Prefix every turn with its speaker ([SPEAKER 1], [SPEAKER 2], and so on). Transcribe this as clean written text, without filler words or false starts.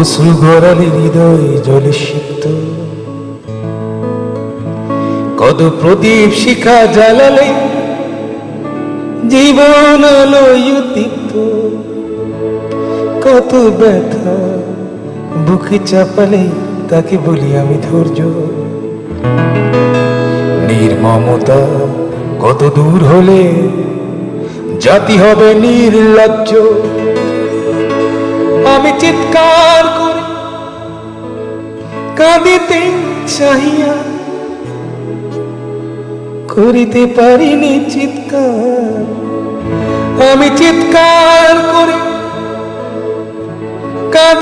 [SPEAKER 1] অশ্রু গড়ালে হৃদয় জলে সিক্ত, কত প্রদীপ শিখা জ্বালালে জীবন আলোয় উদ্দীপ্ত, কত ব্যথা বুকে চাপালে তাকে বলি আমি ধৈর্য। নির্মমতা কত দূর হলে জাতি হবে নির্লজ্জ। আমি চিৎকার করে কাঁদিতে চাহিয়া করিতে পারিনি চিৎকার। আমি চিৎকার করে কাঁদি